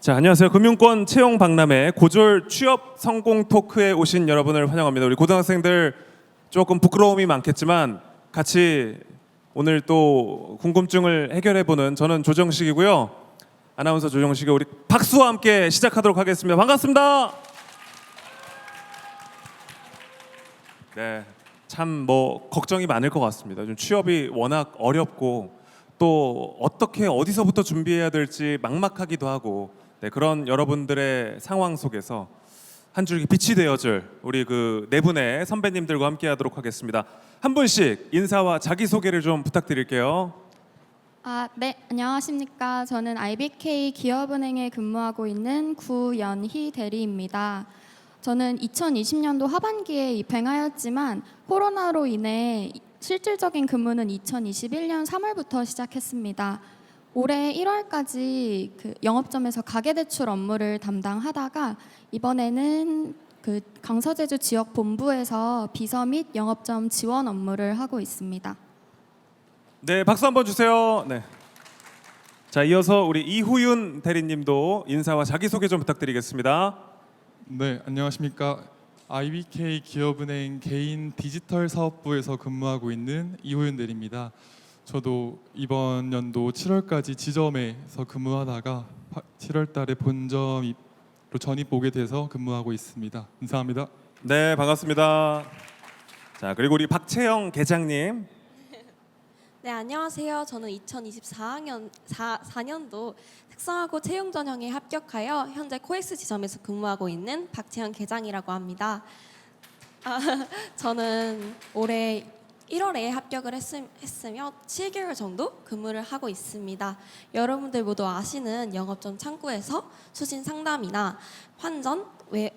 자, 안녕하세요. 금융권 채용 박람회 고졸 취업 성공 토크에 오신 여러분을 환영합니다. 우리 고등학생들 조금 부끄러움이 많겠지만 같이 오늘 또 궁금증을 해결해보는 저는 조정식이고요. 아나운서 조정식이 우리 박수와 함께 시작하도록 하겠습니다. 반갑습니다. 네, 참 뭐 걱정이 많을 것 같습니다. 좀 취업이 워낙 어렵고 또 어떻게 어디서부터 준비해야 될지 막막하기도 하고 네, 그런 여러분들의 상황 속에서 한 줄기 빛이 되어줄 우리 그 네 분의 선배님들과 함께하도록 하겠습니다. 한 분씩 인사와 자기소개를 좀 부탁드릴게요. 네, 안녕하십니까. 저는 IBK 기업은행에 근무하고 있는 구연희 대리입니다. 저는 2020년도 하반기에 입행하였지만 코로나로 인해 실질적인 근무는 2021년 3월부터 시작했습니다. 올해 1월까지 그 영업점에서 가계대출 업무를 담당하다가 이번에는 그 강서제주 지역 본부에서 비서 및 영업점 지원 업무를 하고 있습니다. 네, 박수 한번 주세요. 네. 자, 이어서 우리 이후윤 대리님도 인사와 자기소개 좀 부탁드리겠습니다. 네, 안녕하십니까. IBK 기업은행 개인 디지털 사업부에서 근무하고 있는 이호윤 대리입니다. 저도 이번 연도 7월까지 지점에서 근무하다가 7월 달에 본점으로 전입 오게 돼서 근무하고 있습니다. 감사합니다. 네, 반갑습니다. 자, 그리고 우리 박채영 계장님. 네, 안녕하세요. 저는 2024년도 특성화고 채용 전형에 합격하여 현재 코엑스 지점에서 근무하고 있는 박채영 계장이라고 합니다. 저는 올해 1월에 합격을 했으며 7개월 정도 근무를 하고 있습니다. 여러분들 모두 아시는 영업점 창구에서 수신 상담이나 환전,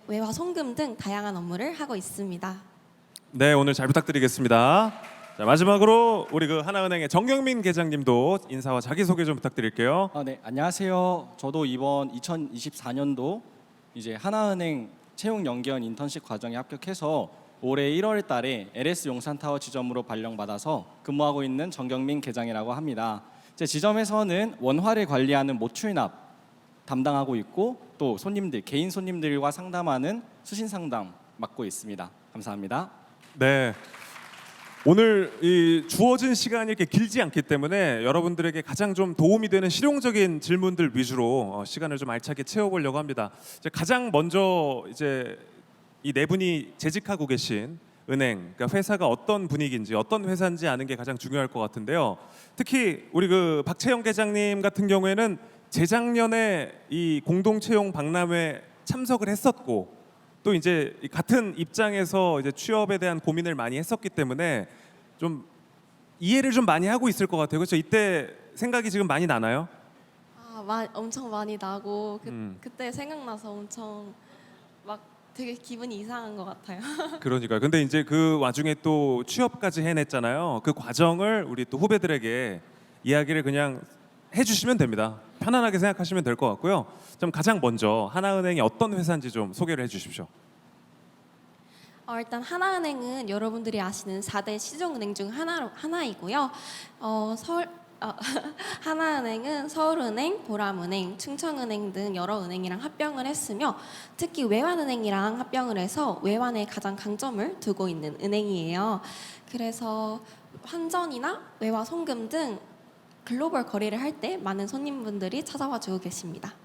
외화 송금 등 다양한 업무를 하고 있습니다. 네, 오늘 잘 부탁드리겠습니다. 자, 마지막으로 우리 그 하나은행의 정경민 계장님도 인사와 자기소개 좀 부탁드릴게요. 네, 안녕하세요. 저도 이번 2024년도 이제 하나은행 채용 연계원 인턴십 과정에 합격해서 올해 1월 달에 LS 용산타워 지점으로 발령받아서 근무하고 있는 정경민 계장이라고 합니다. 제 지점에서는 원화를 관리하는 모출납 담당하고 있고 또 손님들, 개인 손님들과 상담하는 수신 상담 맡고 있습니다. 감사합니다. 네. 오늘 이 주어진 시간이 이렇게 길지 않기 때문에 여러분들에게 가장 좀 도움이 되는 실용적인 질문들 위주로 시간을 좀 알차게 채워보려고 합니다. 이제 가장 먼저 이제 이 네 분이 재직하고 계신 은행, 그러니까 회사가 어떤 분위기인지 어떤 회사인지 아는 게 가장 중요할 것 같은데요. 특히 우리 그 박채영 계장님 같은 경우에는 재작년에 이 공동채용 박람회 참석을 했었고 또 이제 같은 입장에서 이제 취업에 대한 고민을 많이 했었기 때문에 좀 이해를 좀 많이 하고 있을 것 같아요. 그렇죠? 이때 생각이 지금 많이 나나요? 엄청 많이 나고 그때 생각나서 엄청 막 되게 기분이 이상한 것 같아요. 그러니까요. 근데 이제 그 와중에 또 취업까지 해냈잖아요. 그 과정을 우리 또 후배들에게 이야기를 그냥 해주시면 됩니다. 편안하게 생각하시면 될 것 같고요. 좀 가장 먼저 하나은행이 어떤 회사인지 좀 소개를 해주십시오. 일단 하나은행은 여러분들이 아시는 4대 시중은행 중 하나이고요. 하나은행은 서울은행, 보람은행, 충청은행 등 여러 은행이랑 합병을 했으며 특히 외환은행이랑 합병을 해서 외환에 가장 강점을 두고 있는 은행이에요. 그래서 환전이나 외화 송금 등 글로벌 거래를 할 때 많은 손님분들이 찾아와 주고 계십니다.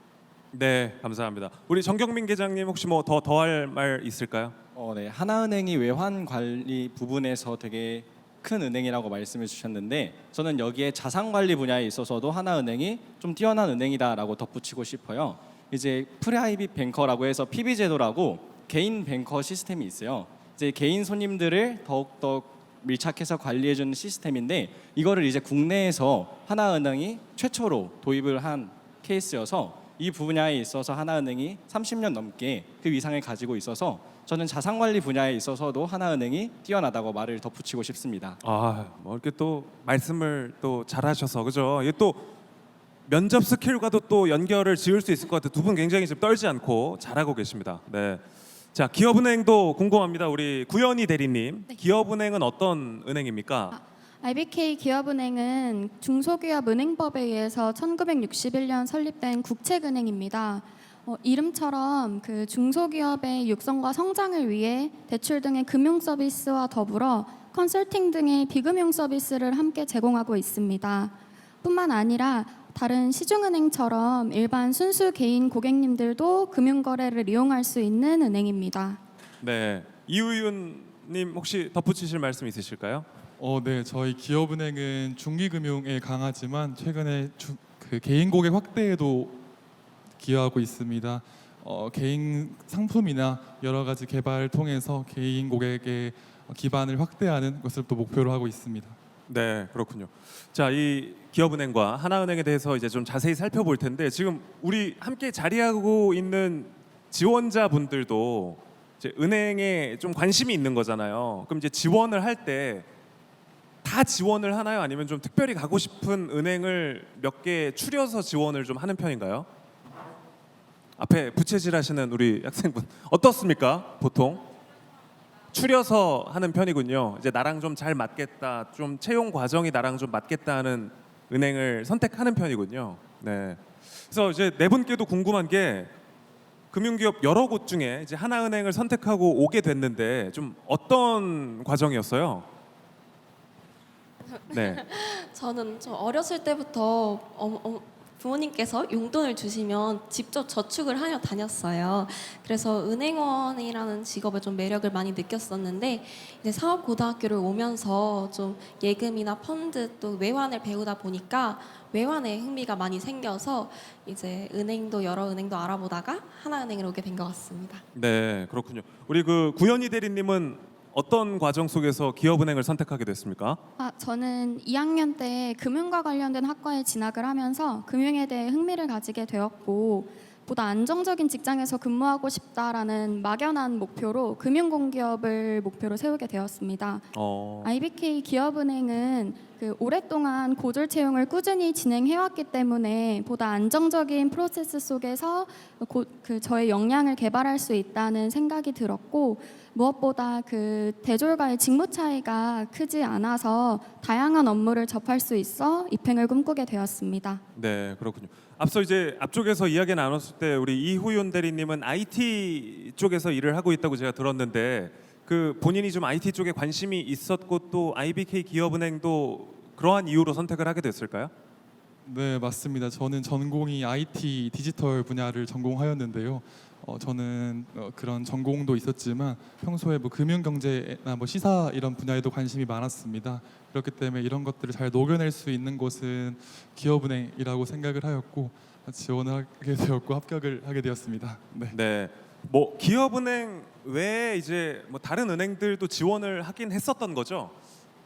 네, 감사합니다. 우리 정경민 계장님 혹시 뭐 더할 말 있을까요? 네, 하나은행이 외환 관리 부분에서 되게 큰 은행이라고 말씀해 주셨는데 저는 여기에 자산 관리 분야에 있어서도 하나은행이 좀 뛰어난 은행이다라고 덧붙이고 싶어요. 이제 프라이빗 뱅커라고 해서 PB 제도라고 개인 뱅커 시스템이 있어요. 이제 개인 손님들을 더욱더 밀착해서 관리해주는 시스템인데 이거를 이제 국내에서 하나은행이 최초로 도입을 한 케이스여서 이 분야에 있어서 하나은행이 30년 넘게 그 위상을 가지고 있어서 저는 자산관리 분야에 있어서도 하나은행이 뛰어나다고 말을 덧붙이고 싶습니다. 뭐 이렇게 또 말씀을 또 잘하셔서 그죠? 이게 또 면접 스킬과도 또 연결을 지을 수 있을 것 같아요. 두 분 굉장히 지금 떨지 않고 잘하고 계십니다. 네. 자, 기업은행도 궁금합니다. 우리 구연희 대리님. 네. 기업은행은 어떤 은행입니까? IBK 기업은행은 중소기업 은행법에 의해서 1961년 설립된 국책은행입니다. 이름처럼 그 중소기업의 육성과 성장을 위해 대출 등의 금융 서비스와 더불어 컨설팅 등의 비금융 서비스를 함께 제공하고 있습니다. 뿐만 아니라 다른 시중은행처럼 일반 순수 개인 고객님들도 금융거래를 이용할 수 있는 은행입니다. 네, 이우윤님 혹시 덧붙이실 말씀 있으실까요? 네, 저희 기업은행은 중기금융에 강하지만 최근에 그 개인 고객 확대에도 기여하고 있습니다. 개인 상품이나 여러 가지 개발을 통해서 개인 고객의 기반을 확대하는 것을 또 목표로 하고 있습니다. 네, 그렇군요. 자, 이 기업은행과 하나은행에 대해서 이제 좀 자세히 살펴볼 텐데 지금 우리 함께 자리하고 있는 지원자분들도 이제 은행에 좀 관심이 있는 거잖아요. 그럼 이제 지원을 할 때 다 지원을 하나요? 아니면 좀 특별히 가고 싶은 은행을 몇 개 추려서 지원을 좀 하는 편인가요? 앞에 부채질하시는 우리 학생분 어떻습니까? 보통 추려서 하는 편이군요. 이제 나랑 좀 잘 맞겠다, 좀 채용 과정이 나랑 좀 맞겠다 하는 은행을 선택하는 편이군요. 네. 그래서 이제 네 분께도 궁금한 게 금융기업 여러 곳 중에 이제 하나은행을 선택하고 오게 됐는데 좀 어떤 과정이었어요? 네. 저는 좀 어렸을 때부터 부모님께서 용돈을 주시면 직접 저축을 하며 다녔어요. 그래서 은행원이라는 직업에 좀 매력을 많이 느꼈었는데 이제 사업고등학교를 오면서 좀 예금이나 펀드 또 외환을 배우다 보니까 외환에 흥미가 많이 생겨서 이제 은행도 여러 은행도 알아보다가 하나은행으로 오게 된 것 같습니다. 네, 그렇군요. 우리 그 구현희 대리님은 어떤 과정 속에서 기업은행을 선택하게 됐습니까? 저는 2학년 때 금융과 관련된 학과에 진학을 하면서 금융에 대해 흥미를 가지게 되었고 보다 안정적인 직장에서 근무하고 싶다라는 막연한 목표로 금융공기업을 목표로 세우게 되었습니다. IBK 기업은행은 오랫동안 고졸 채용을 꾸준히 진행해왔기 때문에 보다 안정적인 프로세스 속에서 저의 역량을 개발할 수 있다는 생각이 들었고 무엇보다 대졸과의 직무 차이가 크지 않아서 다양한 업무를 접할 수 있어 입행을 꿈꾸게 되었습니다. 네, 그렇군요. 앞서 이제 앞쪽에서 이야기 나눴을 때 우리 이후윤 대리님은 IT 쪽에서 일을 하고 있다고 제가 들었는데 그 본인이 좀 IT 쪽에 관심이 있었고 또 IBK 기업은행도 그러한 이유로 선택을 하게 됐을까요? 네, 맞습니다. 저는 전공이 IT 디지털 분야를 전공하였는데요. 저는 그런 전공도 있었지만 평소에 뭐 금융 경제나 뭐 시사 이런 분야에도 관심이 많았습니다. 그렇기 때문에 이런 것들을 잘 녹여낼 수 있는 곳은 기업은행이라고 생각을 하였고 지원을 하게 되었고 합격을 하게 되었습니다. 네. 네. 뭐 기업은행 외에 이제 뭐 다른 은행들도 지원을 하긴 했었던 거죠?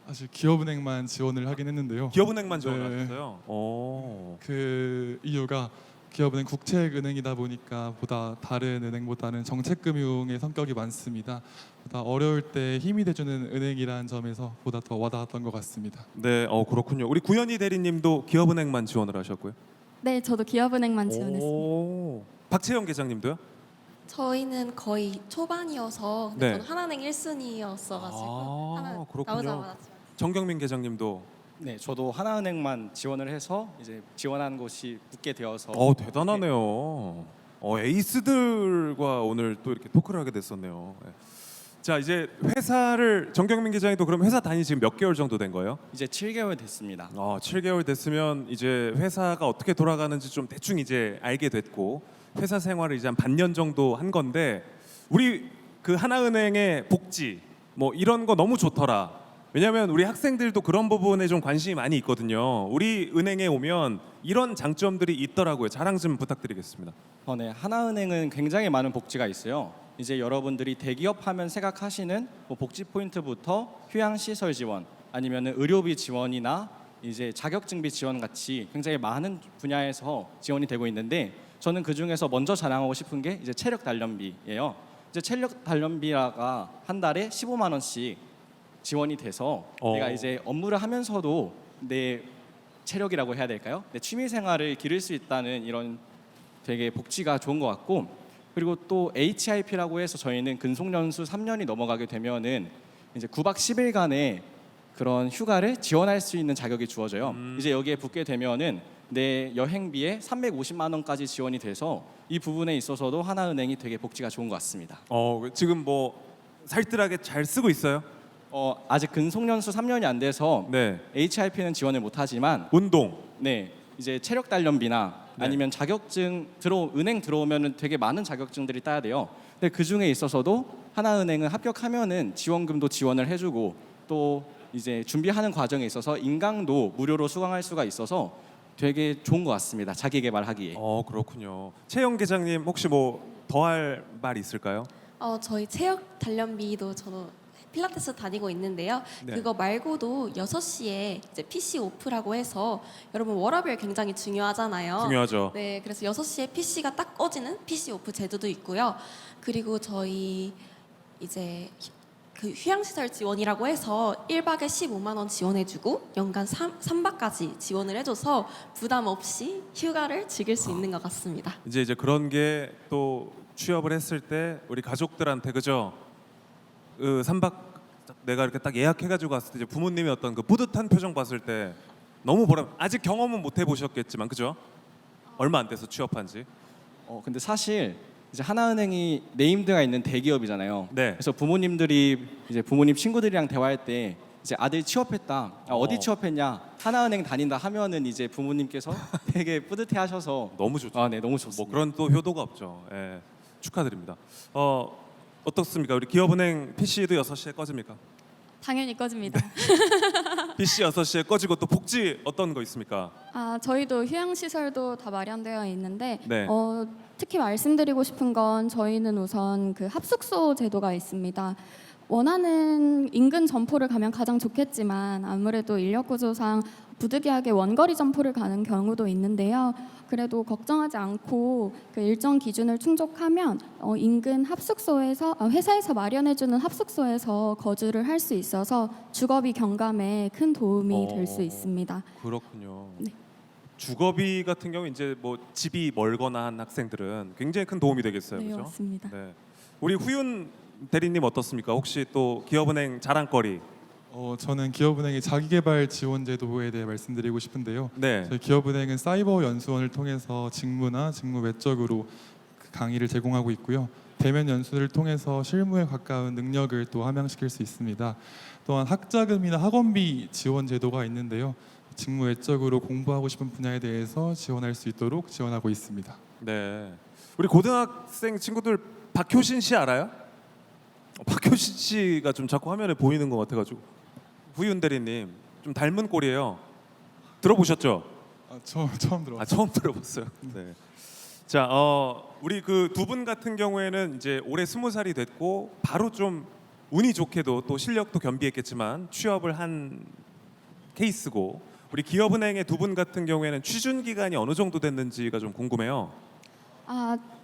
사실 기업은행만 지원을 하긴 했는데요. 기업은행만 지원을 네. 하셨어요? 오. 그 이유가 기업은행 국책은행이다 보니까 보다 다른 은행보다는 정책금융의 성격이 많습니다. 보다 어려울 때 힘이 돼주는 은행이라는 점에서 보다 더 와닿았던 것 같습니다. 네, 그렇군요. 우리 구현희 대리님도 기업은행만 지원을 하셨고요. 네, 저도 기업은행만 지원했습니다. 오. 박채영 계장님도요? 저희는 거의 초반이어서 네. 저는 하나은행 1순위였어가지고 하나 그렇군요. 나오자마자 정경민 계장님도. 네, 저도 하나은행만 지원을 해서 이제 지원한 곳이 붙게 되어서 대단하네요. 에이스들과 오늘 또 이렇게 토크를 하게 됐었네요. 네. 자, 이제 회사를 정경민 계장님도 그럼 회사 다니 지금 몇 개월 정도 된 거예요? 이제 7개월 됐습니다. 7개월 됐으면 이제 회사가 어떻게 돌아가는지 좀 대충 이제 알게 됐고 회사 생활을 이제 한 반년 정도 한 건데 우리 그 하나은행의 복지 뭐 이런 거 너무 좋더라. 왜냐하면 우리 학생들도 그런 부분에 좀 관심이 많이 있거든요. 우리 은행에 오면 이런 장점들이 있더라고요. 자랑 좀 부탁드리겠습니다. 네, 하나은행은 굉장히 많은 복지가 있어요. 이제 여러분들이 대기업 하면 생각하시는 뭐 복지 포인트부터 휴양 시설 지원, 아니면은 의료비 지원이나 이제 자격증비 지원 같이 굉장히 많은 분야에서 지원이 되고 있는데 저는 그 중에서 먼저 자랑하고 싶은 게 이제 체력 단련비예요. 이제 체력 단련비가 한 달에 15만 원씩 지원이 돼서 내가 이제 업무를 하면서도 내 체력이라고 해야 될까요? 내 취미 생활을 기를 수 있다는 이런 되게 복지가 좋은 것 같고 그리고 또 HIP라고 해서 저희는 근속 연수 3년이 넘어가게 되면은 이제 9박 10일간의 그런 휴가를 지원할 수 있는 자격이 주어져요. 이제 여기에 붙게 되면은 내 여행비에 350만 원까지 지원이 돼서 이 부분에 있어서도 하나은행이 되게 복지가 좋은 것 같습니다. 지금 뭐 살뜰하게 잘 쓰고 있어요? 아직 근속연수 3년이 안 돼서 네. HRP는 지원을 못하지만 운동. 네, 이제 체력 단련비나 네. 아니면 자격증 은행 들어오면은 되게 많은 자격증들이 따야 돼요. 근데 그 중에 있어서도 하나은행은 합격하면은 지원금도 지원을 해주고 또 이제 준비하는 과정에 있어서 인강도 무료로 수강할 수가 있어서 되게 좋은 것 같습니다. 자기 개발하기에. 그렇군요. 채영 계장님 혹시 뭐 더할 말 있을까요? 저희 체력 단련비도 저도 필라테스 다니고 있는데요. 네. 그거 말고도 6시에 이제 PC 오프라고 해서 여러분 워라밸 굉장히 중요하잖아요. 중요하죠. 네, 그래서 6시에 PC가 딱 꺼지는 PC 오프 제도도 있고요. 그리고 저희 이제 그 휴양시설 지원이라고 해서 1박에 15만 원 지원해주고 연간 3박까지 지원을 해줘서 부담 없이 휴가를 즐길 수 있는 것 같습니다. 이제 그런 게 또 취업을 했을 때 우리 가족들한테 그죠? 3박 내가 이렇게 딱 예약해가지고 갔을 때 이제 부모님의 어떤 그 뿌듯한 표정 봤을 때 너무 아직 경험은 못 해보셨겠지만 그죠? 얼마 안 돼서 취업한지. 근데 사실 이제 하나은행이 네임드가 있는 대기업이잖아요. 네. 그래서 부모님들이 이제 부모님 친구들이랑 대화할 때 이제 아들 취업했다. 어디 취업했냐? 하나은행 다닌다 하면은 이제 부모님께서 되게 뿌듯해하셔서 너무 좋죠. 네, 너무 좋습니다. 뭐 그런 또 효도가 없죠. 예, 축하드립니다. 어떻습니까? 우리 기업은행 PC도 6시에 꺼집니까? 당연히 꺼집니다. PC 6시에 꺼지고 또 복지 어떤 거 있습니까? 저희도 휴양시설도 다 마련되어 있는데 네. 특히 말씀드리고 싶은 건 저희는 우선 그 합숙소 제도가 있습니다. 원하는 인근 점포를 가면 가장 좋겠지만 아무래도 인력 구조상 부득이하게 원거리 점포를 가는 경우도 있는데요. 그래도 걱정하지 않고 그 일정 기준을 충족하면 인근 합숙소에서 회사에서 마련해주는 합숙소에서 거주를 할 수 있어서 주거비 경감에 큰 도움이 될 수 있습니다. 그렇군요. 네. 주거비 같은 경우 이제 뭐 집이 멀거나 한 학생들은 굉장히 큰 도움이 되겠어요. 네, 그렇죠? 맞습니다. 네. 우리 후윤 대리님 어떻습니까? 혹시 또 기업은행 자랑거리? 저는 기업은행의 자기개발 지원 제도에 대해 말씀드리고 싶은데요. 네. 저희 기업은행은 사이버 연수원을 통해서 직무나 직무 외적으로 그 강의를 제공하고 있고요. 대면 연수를 통해서 실무에 가까운 능력을 또 함양시킬 수 있습니다. 또한 학자금이나 학원비 지원 제도가 있는데요. 직무 외적으로 공부하고 싶은 분야에 대해서 지원할 수 있도록 지원하고 있습니다. 네. 우리 고등학생 친구들 박효신 씨 알아요? 박효신 씨가 좀 자꾸 화면에 보이는 것 같아가지고 후윤 대리님 좀 닮은 꼴이에요. 들어보셨죠? 처음 들어. 처음 들어봤어요. 네. 자, 우리 그 두 분 같은 경우에는 이제 올해 20살이 됐고 바로 좀 운이 좋게도 또 실력도 겸비했겠지만 취업을 한 케이스고 우리 기업은행의 두 분 같은 경우에는 취준 기간이 어느 정도 됐는지가 좀 궁금해요.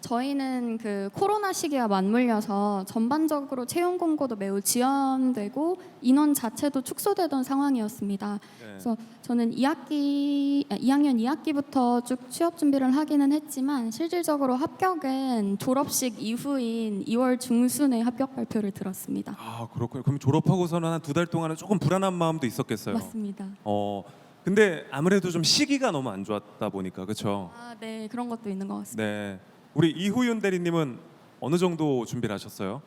저희는 그 코로나 시기와 맞물려서 전반적으로 채용 공고도 매우 지연되고 인원 자체도 축소되던 상황이었습니다. 네. 그래서 저는 2학년 2학기부터 쭉 취업 준비를 하기는 했지만 실질적으로 합격은 졸업식 이후인 2월 중순에 합격 발표를 들었습니다. 그렇군요. 그럼 졸업하고서는 한 2달 동안은 조금 불안한 마음도 있었겠어요. 맞습니다. 근데 아무래도 좀 시기가 너무 안 좋았다 보니까 그렇죠. 네, 그런 것도 있는 것 같습니다. 네. 우리 이후윤 대리님은 어느 정도 준비를 하셨어요?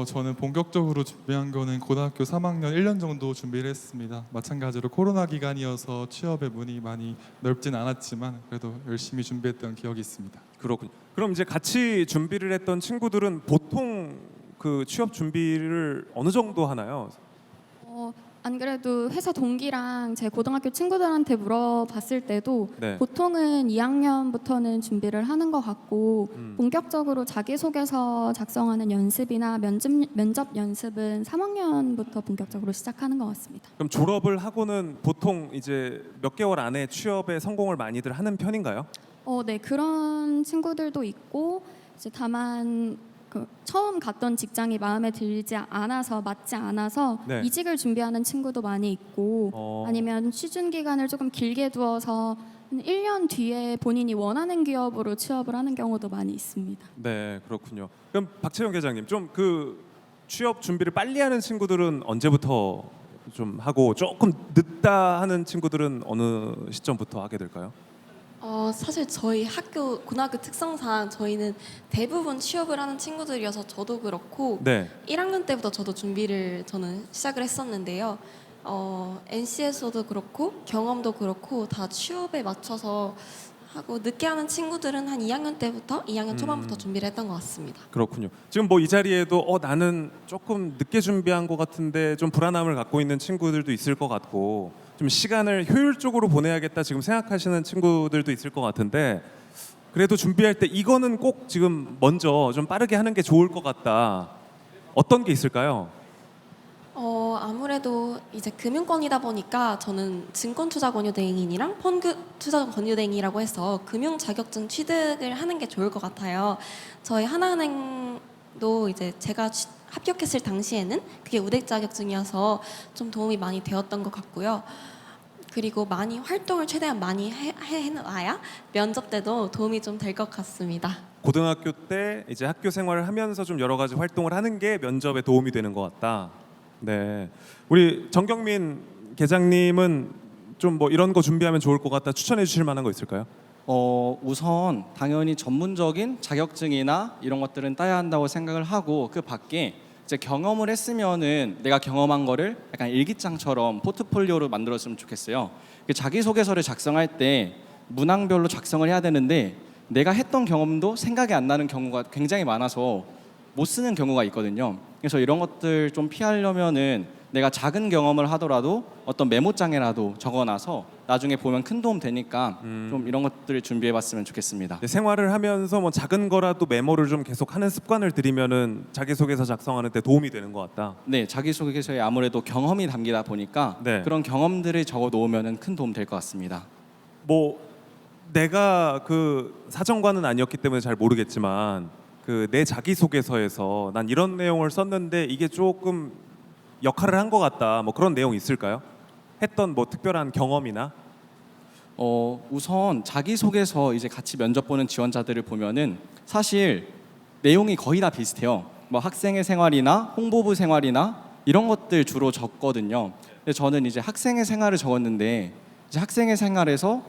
저는 본격적으로 준비한 거는 고등학교 3학년 1년 정도 준비를 했습니다. 마찬가지로 코로나 기간이어서 취업의 문이 많이 넓진 않았지만 그래도 열심히 준비했던 기억이 있습니다. 그렇군요. 그럼 이제 같이 준비를 했던 친구들은 보통 그 취업 준비를 어느 정도 하나요? 안 그래도 회사 동기랑 제 고등학교 친구들한테 물어봤을 때도 네. 보통은 2학년부터는 준비를 하는 것 같고 본격적으로 자기소개서 작성하는 연습이나 면접 연습은 3학년부터 본격적으로 시작하는 것 같습니다. 그럼 졸업을 하고는 보통 이제 몇 개월 안에 취업에 성공을 많이들 하는 편인가요? 네, 그런 친구들도 있고 이제 다만 처음 갔던 직장이 마음에 들지 않아서 맞지 않아서 네. 이직을 준비하는 친구도 많이 있고 아니면 취준 기간을 조금 길게 두어서 한 1년 뒤에 본인이 원하는 기업으로 취업을 하는 경우도 많이 있습니다. 네, 그렇군요. 그럼 박채영 계장님 좀 그 취업 준비를 빨리 하는 친구들은 언제부터 좀 하고 조금 늦다 하는 친구들은 어느 시점부터 하게 될까요? 사실 저희 학교 고등학교 특성상 저희는 대부분 취업을 하는 친구들이어서 저도 그렇고 네. 1학년 때부터 저도 준비를 저는 시작을 했었는데요. NC에서도 그렇고 경험도 그렇고 다 취업에 맞춰서 하고 늦게 하는 친구들은 한 2학년 때부터 2학년 초반부터 준비를 했던 것 같습니다. 그렇군요. 지금 뭐 이 자리에도 나는 조금 늦게 준비한 것 같은데 좀 불안함을 갖고 있는 친구들도 있을 것 같고 좀 시간을 효율적으로 보내야겠다 지금 생각하시는 친구들도 있을 것 같은데 그래도 준비할 때 이거는 꼭 지금 먼저 좀 빠르게 하는 게 좋을 것 같다. 어떤 게 있을까요? 아무래도 이제 금융권이다 보니까 저는 증권투자권유대행이랑 펀드투자권유대행이라고 해서 금융 자격증 취득을 하는 게 좋을 것 같아요. 저희 하나은행도 이제 제가 합격했을 당시에는 그게 우대 자격증이어서 좀 도움이 많이 되었던 것 같고요. 그리고 많이 활동을 최대한 많이 해놔야 면접 때도 도움이 좀 될 것 같습니다. 고등학교 때 이제 학교 생활을 하면서 좀 여러 가지 활동을 하는 게 면접에 도움이 되는 것 같다. 네, 우리 정경민 계장님은 좀 뭐 이런 거 준비하면 좋을 것 같다 추천해 주실 만한 거 있을까요? 우선 당연히 전문적인 자격증이나 이런 것들은 따야 한다고 생각을 하고 그 밖에 이제 경험을 했으면은 내가 경험한 거를 약간 일기장처럼 포트폴리오로 만들었으면 좋겠어요. 그 자기소개서를 작성할 때 문항별로 작성을 해야 되는데 내가 했던 경험도 생각이 안 나는 경우가 굉장히 많아서 못 쓰는 경우가 있거든요. 그래서 이런 것들 좀 피하려면은 내가 작은 경험을 하더라도 어떤 메모장에라도 적어놔서 나중에 보면 큰 도움 되니까 좀 이런 것들을 준비해봤으면 좋겠습니다. 네, 생활을 하면서 뭐 작은 거라도 메모를 좀 계속 하는 습관을 들이면은 자기소개서 작성하는 데 도움이 되는 것 같다. 네, 자기소개서에 아무래도 경험이 담기다 보니까 네. 그런 경험들을 적어 놓으면 큰 도움 될 것 같습니다. 뭐 내가 그 사정관은 아니었기 때문에 잘 모르겠지만 그 내 자기소개서에서 난 이런 내용을 썼는데 이게 조금 역할을 한 것 같다. 뭐 그런 내용 있을까요? 했던 뭐 특별한 경험이나? 우선 자기소개서 이제 같이 면접 보는 지원자들을 보면은 사실 내용이 거의 다 비슷해요. 뭐 학생의 생활이나 홍보부 생활이나 이런 것들 주로 적거든요. 근데 저는 이제 학생의 생활을 적었는데 이제 학생의 생활에서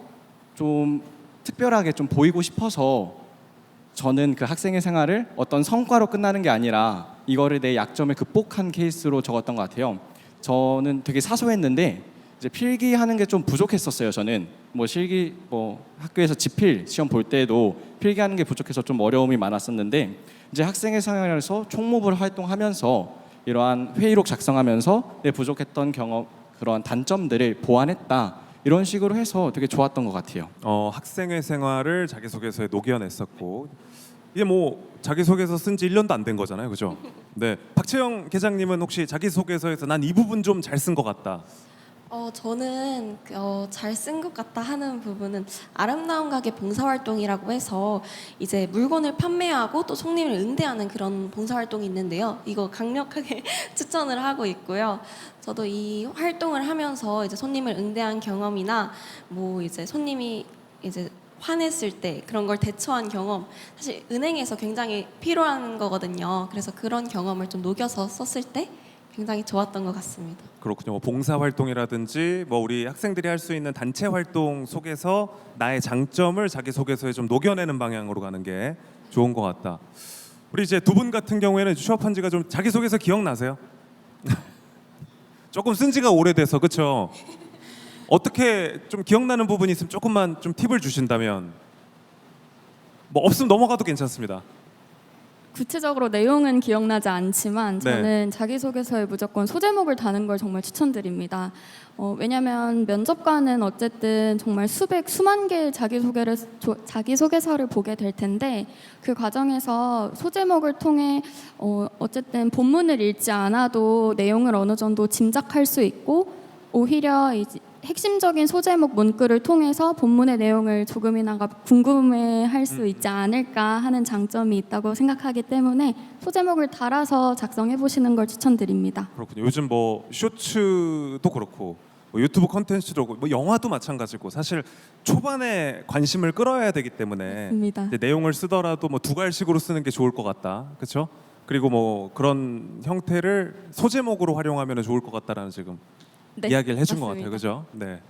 좀 특별하게 좀 보이고 싶어서 저는 그 학생의 생활을 어떤 성과로 끝나는 게 아니라 이거를 내 약점을 극복한 케이스로 적었던 것 같아요. 저는 되게 사소했는데 이제 필기하는 게 좀 부족했었어요. 저는 뭐 실기 뭐 학교에서 지필 시험 볼 때도 필기하는 게 부족해서 좀 어려움이 많았었는데 이제 학생의 생활에서 총무부를 활동하면서 이러한 회의록 작성하면서 내 부족했던 경험 그런 단점들을 보완했다. 이런 식으로 해서 되게 좋았던 것 같아요. 학생의 생활을 자기소개서에 녹여냈었고 이게 뭐 자기소개서 쓴 지 1년도 안 된 거잖아요. 그죠? 네. 박채영 계장님은 혹시 자기소개서에서 난 이 부분 좀 잘 쓴 것 같다. 저는 잘 쓴 것 같다 하는 부분은 아름다운 가게 봉사활동이라고 해서 이제 물건을 판매하고 또 손님을 응대하는 그런 봉사활동이 있는데요. 이거 강력하게 추천을 하고 있고요. 저도 이 활동을 하면서 이제 손님을 응대한 경험이나 뭐 이제 손님이 이제 화냈을 때 그런 걸 대처한 경험 사실 은행에서 굉장히 필요한 거거든요. 그래서 그런 경험을 좀 녹여서 썼을 때 굉장히 좋았던 것 같습니다. 그렇군요. 뭐 봉사 활동이라든지 뭐 우리 학생들이 할 수 있는 단체 활동 속에서 나의 장점을 자기소개서에 좀 녹여내는 방향으로 가는 게 좋은 것 같다. 우리 이제 두 분 같은 경우에는 취업한 지가 좀 자기소개서 기억나세요? 조금 쓴 지가 오래돼서 그렇죠? 어떻게 좀 기억나는 부분이 있으면 조금만 좀 팁을 주신다면 뭐 없으면 넘어가도 괜찮습니다. 구체적으로 내용은 기억나지 않지만 네. 저는 자기소개서에 무조건 소제목을 다는 걸 정말 추천드립니다. 왜냐하면 면접관은 어쨌든 정말 수만 개의 자기소개서를 보게 될 텐데 그 과정에서 소제목을 통해 어쨌든 본문을 읽지 않아도 내용을 어느 정도 짐작할 수 있고 오히려 이제 핵심적인 소제목 문구를 통해서 본문의 내용을 조금이나마 궁금해할 수 있지 않을까 하는 장점이 있다고 생각하기 때문에 소제목을 달아서 작성해 보시는 걸 추천드립니다. 그렇군요. 요즘 뭐 쇼츠도 그렇고 뭐 유튜브 콘텐츠도 그렇고 뭐 영화도 마찬가지고 사실 초반에 관심을 끌어야 되기 때문에 맞습니다. 이제 내용을 쓰더라도 뭐 두 갈식으로 쓰는 게 좋을 것 같다. 그렇죠? 그리고 뭐 그런 형태를 소제목으로 활용하면 좋을 것 같다라는 지금 네, 이야기를 해준 것 맞습니다. 같아요, 그죠? 네.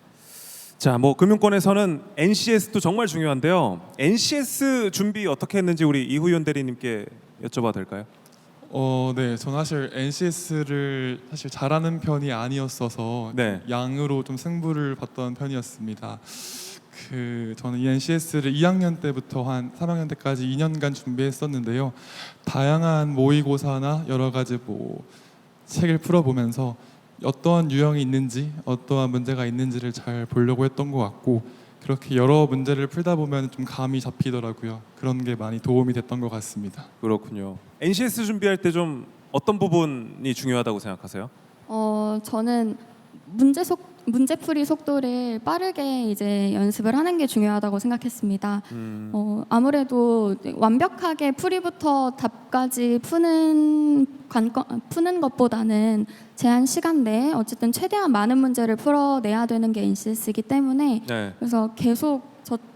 자, 뭐 금융권에서는 NCS도 정말 중요한데요. NCS 준비 어떻게 했는지 우리 이후연 대리님께 여쭤봐도 될까요? 네, 저는 사실 NCS를 사실 잘하는 편이 아니었어서 네. 양으로 좀 승부를 봤던 편이었습니다. 저는 이 NCS를 2학년 때부터 한 3학년 때까지 2년간 준비했었는데요. 다양한 모의고사나 여러 가지 뭐 책을 풀어보면서 어떠한 유형이 있는지, 어떠한 문제가 있는지를 잘 보려고 했던 것 같고, 그렇게 여러 문제를 풀다 보면 좀 감이 잡히더라고요. 그런 게 많이 도움이 됐던 것 같습니다. 그렇군요. NCS 준비할 때 좀 어떤 부분이 중요하다고 생각하세요? 저는 문제풀이 속도를 빠르게 이제 연습을 하는 게 중요하다고 생각했습니다. 아무래도 완벽하게 풀이부터 답까지 푸는 것보다는 제한 시간 내에 어쨌든 최대한 많은 문제를 풀어내야 되는 게 NCS이기 때문에 네. 그래서 계속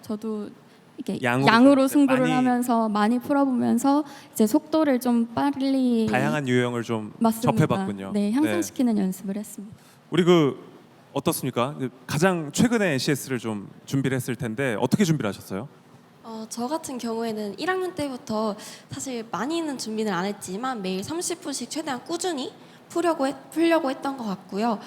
저도 이렇게 양으로 양으로 승부를 많이- 하면서 많이 풀어보면서 이제 속도를 좀 빨리 다양한 유형을 좀 맞습니다. 접해봤군요. 네, 향상시키는 연습을 했습니다. 우리 어떻습니까? 가장 최근에 NCS를 좀 준비를 했을 텐데 어떻게 준비를 하셨어요? 저 같은 경우에는 1학년 때부터 사실 많이는 준비는 안 했지만 매일 30분씩 최대한 꾸준히 풀려고 했던 것 같고요.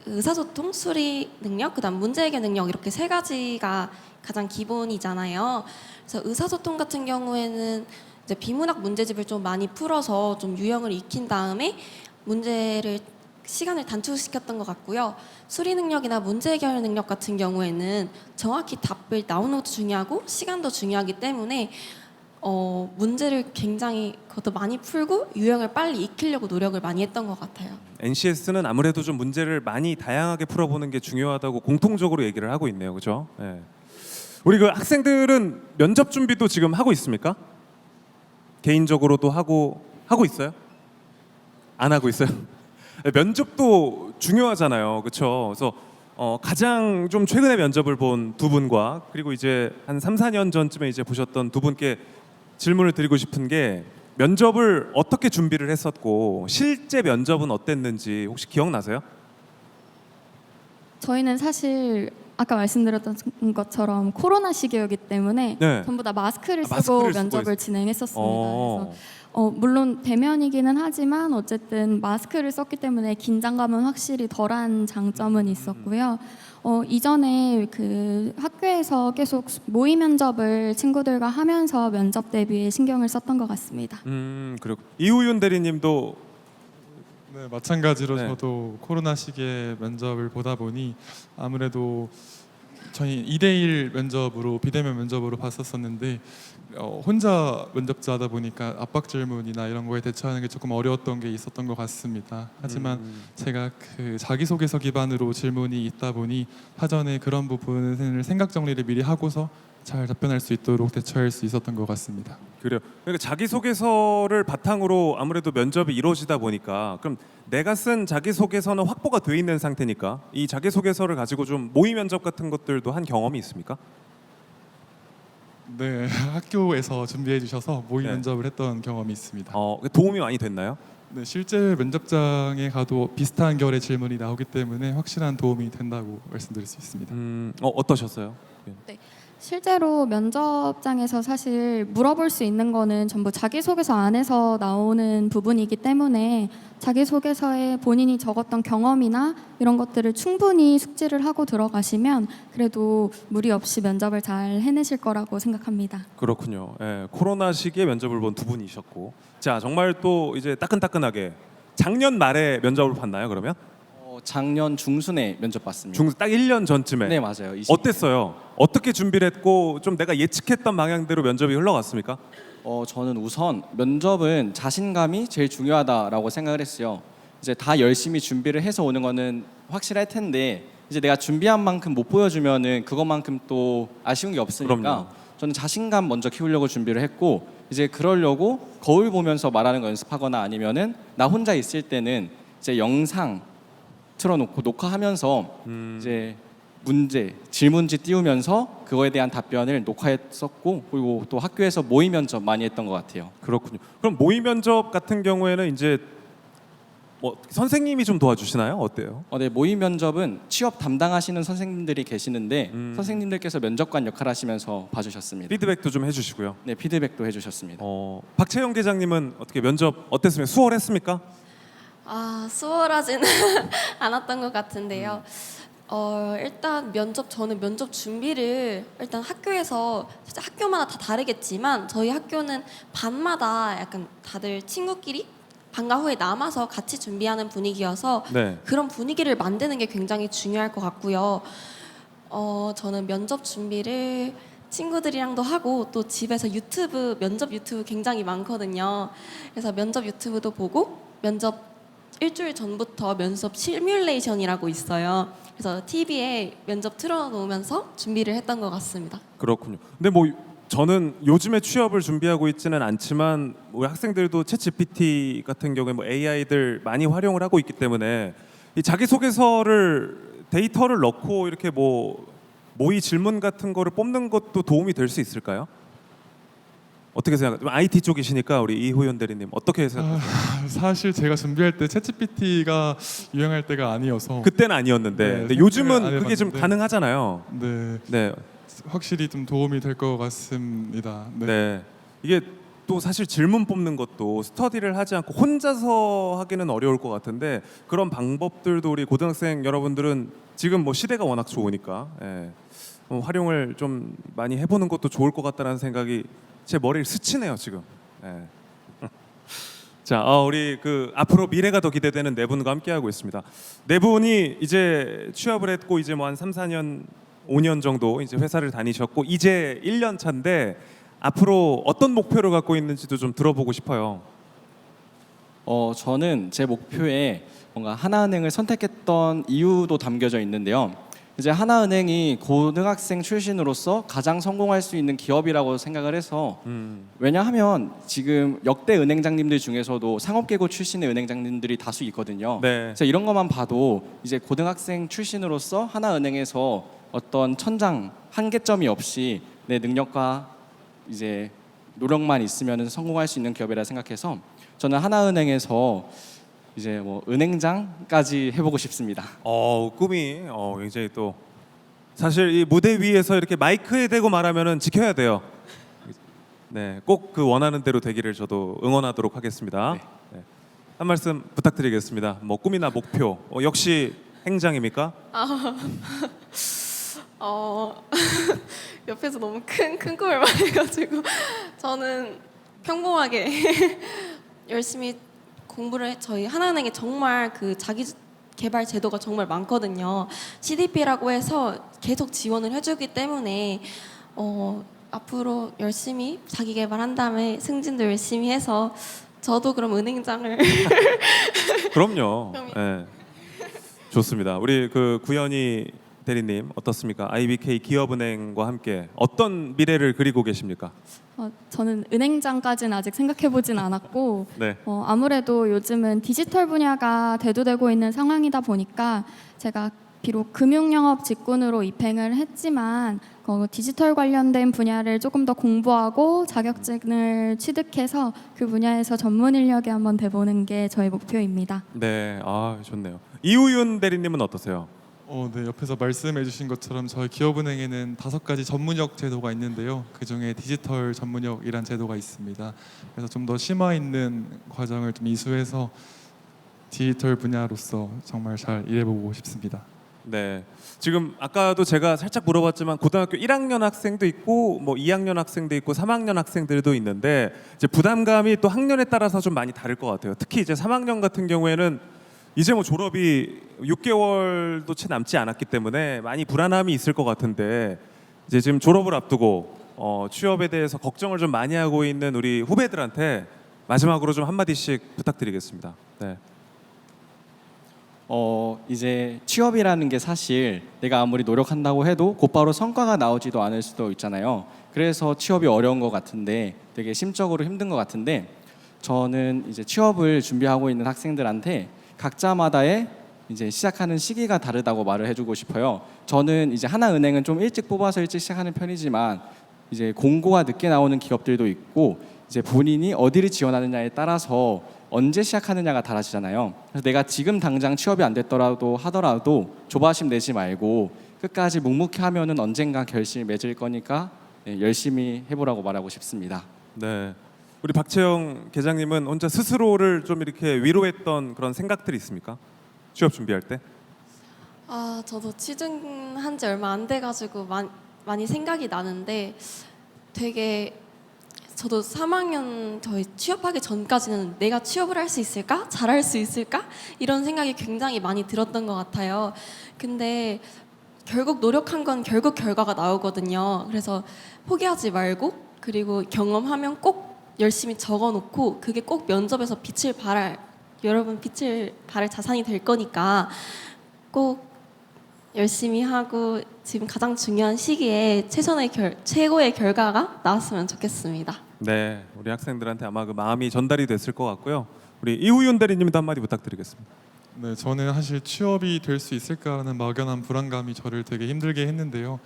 의사소통, 수리 능력, 그다음 문제 해결 능력 이렇게 세 가지가 가장 기본이잖아요. 그래서 의사소통 같은 경우에는 이제 비문학 문제집을 좀 많이 풀어서 좀 유형을 익힌 다음에 시간을 단축시켰던 것 같고요. 수리 능력이나 문제 해결 능력 같은 경우에는 정확히 답을 나오는 것도 중요하고 시간도 중요하기 때문에 문제를 굉장히 그것도 많이 풀고 유형을 빨리 익히려고 노력을 많이 했던 것 같아요. NCS는 아무래도 좀 문제를 많이 다양하게 풀어보는 게 중요하다고 공통적으로 얘기를 하고 있네요, 그렇죠? 네. 우리 학생들은 면접 준비도 지금 하고 있습니까? 개인적으로도 하고 있어요? 안 하고 있어요? 네, 면접도 중요하잖아요, 그렇죠? 그래서 가장 좀 최근에 면접을 본 두 분과 그리고 이제 한 3, 4년 전쯤에 이제 보셨던 두 분께 질문을 드리고 싶은 게 면접을 어떻게 준비를 했었고 실제 면접은 어땠는지 혹시 기억나세요? 저희는 사실 아까 말씀드렸던 것처럼 코로나 시기였기 때문에 네. 전부 다 마스크를 쓰고 마스크를 쓰고 면접을 진행했었습니다. 어. 그래서 물론 대면이기는 하지만 어쨌든 마스크를 썼기 때문에 긴장감은 확실히 덜한 장점은 있었고요. 이전에 학교에서 계속 모의 면접을 친구들과 하면서 면접 대비에 신경을 썼던 것 같습니다. 그리고 이우윤 대리님도 네, 마찬가지로 네. 저도 코로나 시기에 면접을 보다 보니 아무래도 저희 2대1 면접으로 비대면 면접으로 봤었었는데 혼자 면접자다 보니까 압박 질문이나 이런 거에 대처하는 게 조금 어려웠던 게 있었던 것 같습니다. 하지만 제가 자기소개서 기반으로 질문이 있다 보니 사전에 그런 부분을 생각 정리를 미리 하고서 잘 답변할 수 있도록 대처할 수 있었던 것 같습니다. 그래요. 그러니까 자기소개서를 바탕으로 아무래도 면접이 이루어지다 보니까 그럼 내가 쓴 자기소개서는 확보가 돼 있는 상태니까 이 자기소개서를 가지고 좀 모의 면접 같은 것들도 한 경험이 있습니까? 네, 학교에서 준비해 주셔서 모의 네. 면접을 했던 경험이 있습니다. 도움이 많이 됐나요? 네, 실제 면접장에 가도 비슷한 결의 질문이 나오기 때문에 확실한 도움이 된다고 말씀드릴 수 있습니다. 어떠셨어요? 실제로 면접장에서 사실 물어볼 수 있는 거는 전부 자기소개서 안에서 나오는 부분이기 때문에 자기소개서에 본인이 적었던 경험이나 이런 것들을 충분히 숙지를 하고 들어가시면 그래도 무리 없이 면접을 잘 해내실 거라고 생각합니다. 그렇군요. 예, 코로나 시기에 면접을 본 두 분이셨고 자 정말 또 이제 따끈따끈하게 작년 말에 면접을 봤나요 그러면? 작년 중순에 면접 봤습니다. 딱 1년 전쯤에 네, 맞아요. 어땠어요? 어떻게 준비를 했고 좀 내가 예측했던 방향대로 면접이 흘러갔습니까? 저는 우선 면접은 자신감이 제일 중요하다라고 생각을 했어요. 이제 다 열심히 준비를 해서 오는 거는 확실할 텐데 이제 내가 준비한 만큼 못 보여주면은 그것만큼 또 아쉬운 게 없으니까 그럼요. 저는 자신감 먼저 키우려고 준비를 했고 이제 그러려고 거울 보면서 말하는 거 연습하거나 아니면은 나 혼자 있을 때는 이제 영상 틀어놓고 녹화하면서 이제 문제, 질문지 띄우면서 그거에 대한 답변을 녹화했었고 그리고 또 학교에서 모의 면접 많이 했던 것 같아요. 그렇군요. 그럼 모의 면접 같은 경우에는 이제 뭐 선생님이 좀 도와주시나요? 어때요? 네, 모의 면접은 취업 담당하시는 선생님들이 계시는데 선생님들께서 면접관 역할 하시면서 봐주셨습니다. 피드백도 좀 해주시고요. 네, 피드백도 해주셨습니다. 박채영 계장님은 어떻게 면접 어땠습니까? 수월했습니까? 수월하지는 않았던 것 같은데요. 일단 저는 면접 준비를 일단 학교에서 진짜 학교마다 다 다르겠지만 저희 학교는 반마다 약간 다들 친구끼리 방과 후에 남아서 같이 준비하는 분위기여서 네. 그런 분위기를 만드는 게 굉장히 중요할 것 같고요. 저는 면접 준비를 친구들이랑도 하고 또 집에서 면접 유튜브 굉장히 많거든요. 그래서 면접 유튜브도 보고 면접 일주일 전부터 면접 시뮬레이션이라고 있어요. 그래서 TV에 면접 틀어놓으면서 준비를 했던 것 같습니다. 그렇군요. 근데 뭐 저는 요즘에 취업을 준비하고 있지는 않지만 우리 학생들도 챗GPT 같은 경우에 뭐 AI들 많이 활용을 하고 있기 때문에 이 자기소개서를 데이터를 넣고 이렇게 뭐 모의 질문 같은 거를 뽑는 것도 도움이 될 수 있을까요? 어떻게 생각하세요? IT 쪽이시니까 우리 이호연 대리님 어떻게 생각하세요? 사실 제가 준비할 때 챗GPT가 유행할 때가 아니어서 그때는 아니었는데 네, 근데 안 요즘은 해봤는데. 그게 좀 가능하잖아요. 네, 네, 확실히 좀 도움이 될 것 같습니다. 네. 네. 이게 또 사실 질문 뽑는 것도 스터디를 하지 않고 혼자서 하기는 어려울 것 같은데 그런 방법들도 우리 고등학생 여러분들은 지금 뭐 시대가 워낙 좋으니까 활용을 좀 많이 해보는 것도 좋을 것 같다는 생각이 제 머리를 스치네요 지금. 자, 우리 그 앞으로 미래가 더 기대되는 네 분과 함께 하고 있습니다. 네 분이 이제 취업을 했고 이제 뭐 한 3, 4년, 5년 정도 이제 회사를 다니셨고 이제 1년 차인데 앞으로 어떤 목표를 갖고 있는지도 좀 들어보고 싶어요. 저는 제 목표에 뭔가 하나은행을 선택했던 이유도 담겨져 있는데요. 이제 하나은행이 고등학생 출신으로서 가장 성공할 수 있는 기업이라고 생각을 해서 왜냐하면 지금 역대 은행장님들 중에서도 상업계고 출신의 은행장님들이 다수 있거든요. 네. 그래서 이런 것만 봐도 이제 고등학생 출신으로서 하나은행에서 어떤 천장 한계점이 없이 내 능력과 이제 노력만 있으면 성공할 수 있는 기업이라 생각해서 저는 하나은행에서 이제 뭐 은행장까지 해보고 싶습니다. 꿈이 굉장히 또 사실 이 무대 위에서 이렇게 마이크에 대고 말하면은 지켜야 돼요. 네, 꼭 그 원하는 대로 되기를 저도 응원하도록 하겠습니다. 네. 한 말씀 부탁드리겠습니다. 뭐 꿈이나 목표 역시 행장입니까? 옆에서 너무 큰 꿈을 말해가지고 저는 평범하게 열심히 공부를 저희 하나은행에 정말 그 자기 개발 제도가 정말 많거든요. CDP라고 해서 계속 지원을 해주기 때문에 앞으로 열심히 자기 개발한 다음에 승진도 열심히 해서 저도 그럼 은행장을 그럼요. 네. 좋습니다. 우리 그 구현이 대리님 어떻습니까? IBK 기업은행과 함께 어떤 미래를 그리고 계십니까? 저는 은행장까지는 아직 생각해보진 않았고 네. 아무래도 요즘은 디지털 분야가 대두되고 있는 상황이다 보니까 제가 비록 금융영업 직군으로 입행을 했지만 디지털 관련된 분야를 조금 더 공부하고 자격증을 취득해서 그 분야에서 전문 인력에 한번 돼보는 게 저의 목표입니다. 네, 좋네요. 이우윤 대리님은 어떠세요? 네, 옆에서 말씀해주신 것처럼 저희 기업은행에는 5가지 전문역 제도가 있는데요. 그 중에 디지털 전문역이란 제도가 있습니다. 그래서 좀 더 심화 있는 과정을 좀 이수해서 디지털 분야로서 정말 잘 일해보고 싶습니다. 네. 지금 아까도 제가 살짝 물어봤지만 고등학교 1학년 학생도 있고 뭐 2학년 학생도 있고 3학년 학생들도 있는데 이제 부담감이 또 학년에 따라서 좀 많이 다를 것 같아요. 특히 이제 3학년 같은 경우에는 이제 뭐 졸업이 6개월도 채 남지 않았기 때문에 많이 불안함이 있을 것 같은데 이제 지금 졸업을 앞두고 취업에 대해서 걱정을 좀 많이 하고 있는 우리 후배들한테 마지막으로 좀 한마디씩 부탁드리겠습니다. 네. 이제 취업이라는 게 사실 내가 아무리 노력한다고 해도 곧바로 성과가 나오지도 않을 수도 있잖아요. 그래서 취업이 어려운 것 같은데 되게 심적으로 힘든 것 같은데 저는 이제 취업을 준비하고 있는 학생들한테 각자마다의 이제 시작하는 시기가 다르다고 말을 해주고 싶어요. 저는 이제 하나은행은 좀 일찍 뽑아서 일찍 시작하는 편이지만 이제 공고가 늦게 나오는 기업들도 있고 이제 본인이 어디를 지원하느냐에 따라서 언제 시작하느냐가 달라지잖아요. 그래서 내가 지금 당장 취업이 안 됐더라도 하더라도 조바심 내지 말고 끝까지 묵묵히 하면은 언젠가 결실이 맺을 거니까 열심히 해보라고 말하고 싶습니다. 네. 우리 박채영 계장님은 혼자 스스로를 좀 이렇게 위로했던 그런 생각들이 있습니까? 취업 준비할 때? 저도 취준한 지 얼마 안 돼가지고 많이 생각이 나는데 되게 저도 3학년 저희 취업하기 전까지는 내가 취업을 할 수 있을까? 잘할 수 있을까? 이런 생각이 굉장히 많이 들었던 것 같아요. 근데 결국 노력한 건 결국 결과가 나오거든요. 그래서 포기하지 말고 그리고 경험하면 꼭 열심히 적어놓고 그게 꼭 면접에서 여러분 빛을 발할 자산이 될 거니까 꼭 열심히 하고 지금 가장 중요한 시기에 최고의 결과가 나왔으면 좋겠습니다. 네, 우리 학생들한테 아마 그 마음이 전달이 됐을 것 같고요. 우리 이우윤 대리님도 한마디 부탁드리겠습니다. 네, 저는 사실 취업이 될 수 있을까라는 막연한 불안감이 저를 되게 힘들게 했는데요.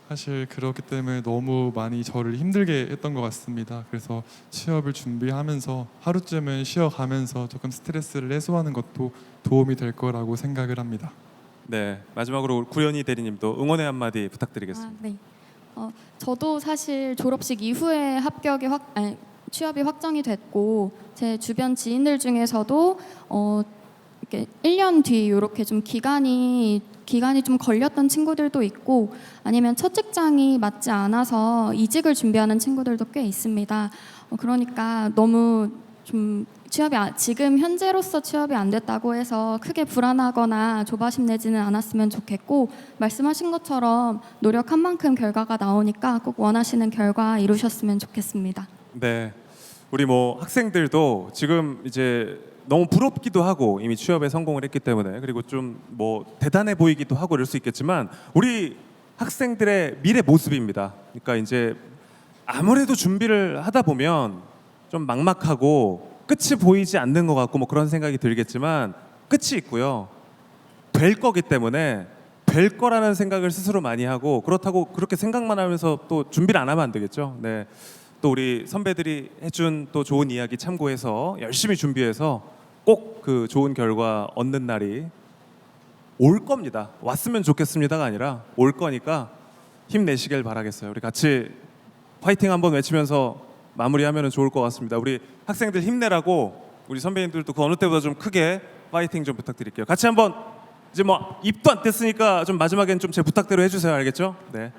사실 그렇기 때문에 너무 많이 저를 힘들게 했던 것 같습니다. 그래서 취업을 준비하면서 하루쯤은 쉬어가면서 조금 스트레스를 해소하는 것도 도움이 될 거라고 생각을 합니다. 네, 마지막으로 구현희 대리님도 응원의 한마디 부탁드리겠습니다. 네. 저도 사실 졸업식 이후에 취업이 확정이 됐고 제 주변 지인들 중에서도 이렇게 1년 뒤 이렇게 좀 기간이 좀 걸렸던 친구들도 있고 아니면 첫 직장이 맞지 않아서 이직을 준비하는 친구들도 꽤 있습니다. 그러니까 너무 좀 지금 현재로서 취업이 안 됐다고 해서 크게 불안하거나 조바심 내지는 않았으면 좋겠고 말씀하신 것처럼 노력한 만큼 결과가 나오니까 꼭 원하시는 결과 이루셨으면 좋겠습니다. 네, 우리 뭐 학생들도 지금 이제 너무 부럽기도 하고 이미 취업에 성공을 했기 때문에 그리고 좀 뭐 대단해 보이기도 하고 이럴 수 있겠지만 우리 학생들의 미래 모습입니다. 그러니까 이제 아무래도 준비를 하다 보면 좀 막막하고 끝이 보이지 않는 것 같고 뭐 그런 생각이 들겠지만 끝이 있고요. 될 거기 때문에 될 거라는 생각을 스스로 많이 하고 그렇다고 그렇게 생각만 하면서 또 준비를 안 하면 안 되겠죠. 네. 또 우리 선배들이 해준 또 좋은 이야기 참고해서 열심히 준비해서 꼭 그 좋은 결과 얻는 날이 올 겁니다. 왔으면 좋겠습니다가 아니라 올 거니까 힘내시길 바라겠어요. 우리 같이 화이팅 한번 외치면서 마무리하면 좋을 것 같습니다. 우리 학생들 힘내라고 우리 선배님들도 그 어느 때보다 좀 크게 파이팅 좀 부탁드릴게요. 같이 한번 이제 뭐 입도 안 뗐으니까 좀 마지막엔 좀 제 부탁대로 해주세요. 알겠죠? 네.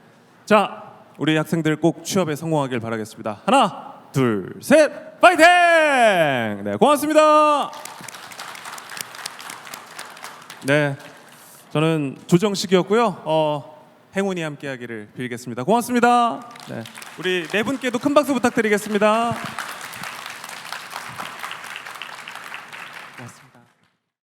자, 우리 학생들 꼭 취업에 성공하길 바라겠습니다. 하나, 둘, 셋, 파이팅! 네, 고맙습니다. 네, 저는 조정식이었고요. 행운이 함께하기를 빌겠습니다. 고맙습니다. 네, 우리 네 분께도 큰 박수 부탁드리겠습니다. 고맙습니다.